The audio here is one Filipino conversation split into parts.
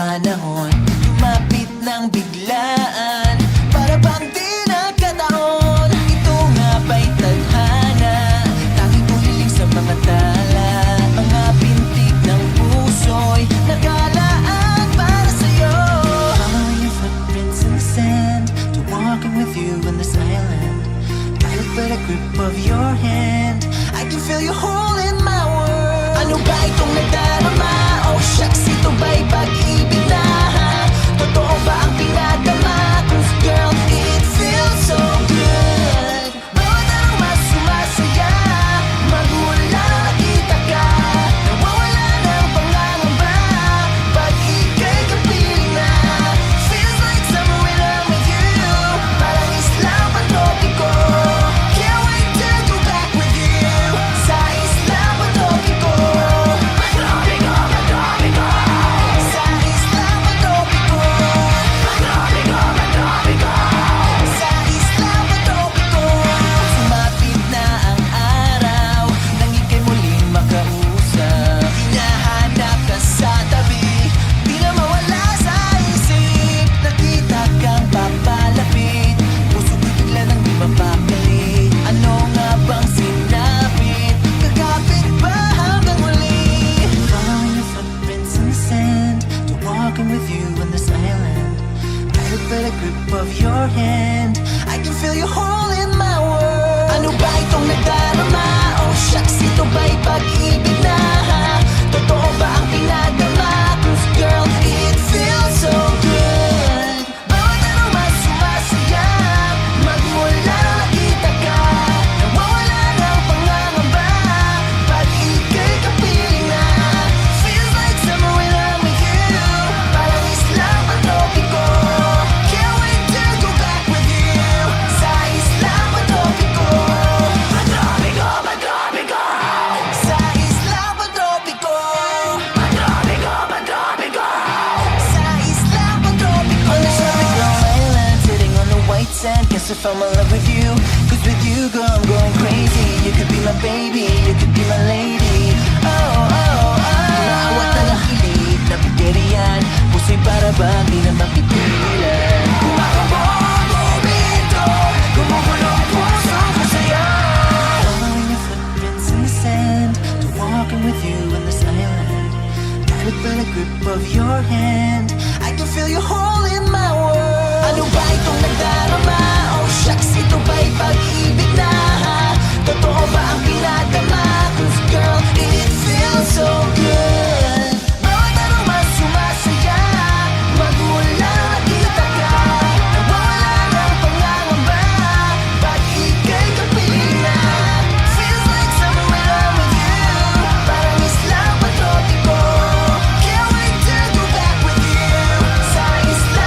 panahon, lumapit ng biglaan, para bang di nagkataon. Ito nga ba'y tadhana, tanging uliling sa mga tala, mga pintig ng puso'y nakalaan para sa'yo. Following your footprints in the sand, to walking with you in this island, tight but a grip of your hand, I can feel you holding my world. Ano ba itong nadarama? Oh shucks, ito ba'y pag-ibig na? Totoo ba ang pinadama? 'Cause girl, it feels so good. Bawat araw mas sumasaya, magmula nang nakita ka, nawawala ng pangangamba, pag ika'y kapiling na. Feels like summer when I'm with you, parang Islang Patropiko. Can't wait to go back with you, sa Islang Patropiko. Patropiko, Patropiko, sa Islang Patropiko. Patropiko, Patropiko, sa Islang Patropiko. Sumapit na ang araw, nang ika'y muling makausap. Hinahanap ka sa tabi, di na mawala sa isip. Nakita kang papalapit, puso ko'y bigla nang di mapakalit. Ano nga bang sinapit? Kakapit ba hanggang huli? Following your footprints in the sand, to walking with you in this island, tight but a grip of your hand, I can feel you holding my world. Ano ba itong nadarama? Oh shucks, ito ba'y pag-ibig na? Totoo ba ang pinadama? 'Cause girl, it feels so good. Bawat araw mas sumasaya, magmula nang nakita ka, nawawala ng pangangamba, pag ika'y kapiling na. Feels like summer when I'm with you, parang Islang Patropiko. Can't wait to go back with you, sa Islang Patropiko. Patropiko, Patropiko, sa Islang Patropiko. Patropiko, Patropiko, sa Islang Patropiko. On the tropical island, sitting on the white sand, guess I fell in love with you. 'Cause with you, girl, I'm going crazy. You could be my baby, you could be my lady. Oh, oh, oh. Naawat na nakilig, napigerian, puso'y para bang di na mapipilan. Kumakabog ang momento, gumugulo ang puso ko sa'yo. Following your footprints in the sand, to walking with you in this island, tight but a grip of your hand, I can feel you holding my world. Ano ba itong nadarama? Oh shucks, ito ba'y pag-ibig na? Totoo ba ang pinadama? 'Cause girl, it feels so good. Bawat araw mas sumasaya, magmula nang nakita ka, nawawala ng pangangamba, pag ika'y kapiling na. Feels like summer when I'm with you, parang Islang Patropiko. Can't wait to go back with you, sa Islang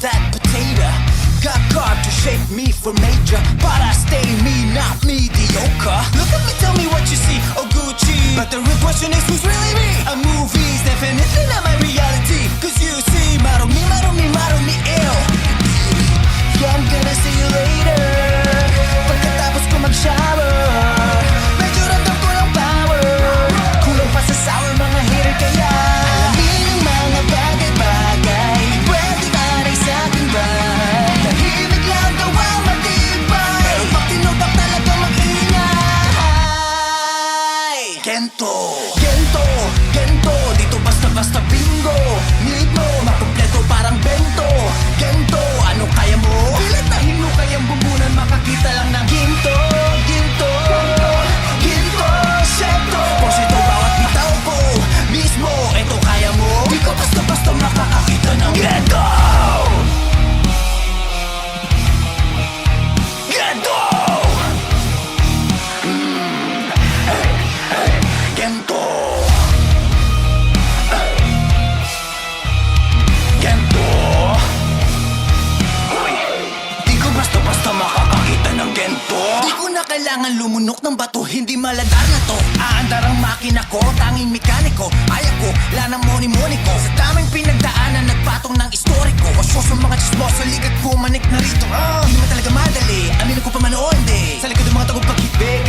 that potato. Got carved to shape me for major, but I stay me, not mediocre. Look at me, tell me what you see, oh Gucci. But the real question is who's really me? A movie's definitely not my reality. Cause you see, marumi, marumi, marumi, ew. Yeah, I'm gonna see you later. Pagkatapos ko mag-shower, medyo ramdam ko yung power. Kulang pa sa sour mga hater kaya alamin ang mga bagay-bagay. Pwede ba rin sa akin ba? Tahimik lang daw ang matibay, pero pag tinutak talaga mag-ingay. Gento, Gento, Gento, dito basta-basta bingo. Need mo, makumpleto parang bento. Gento, ano kaya mo? Pilatahin mo kayang bumbunan, makakita lang ng ginto. Ginto, ginto, syento. Posito bawat bitaw ko, mismo, eto kaya mo. Di ko basta-basta makakakita ng gento. Gento! Gento! Gento! Uy, di ko basta-basta makakakita ng gento. Di ko na kailangan lumunok ng bato, hindi maladar na to. Aandar ang makina ko, tanging mekaniko. Ayaw ko, lanang moni-moni ko. Sa daming pinagdaanan, nagpatong ng istoriko. Osyo sa mga chismoso, ligat ko manik na rito. Hindi man talaga madali, aminin ko pa man o hindi. Sa likod ng mga tagumpagkibig,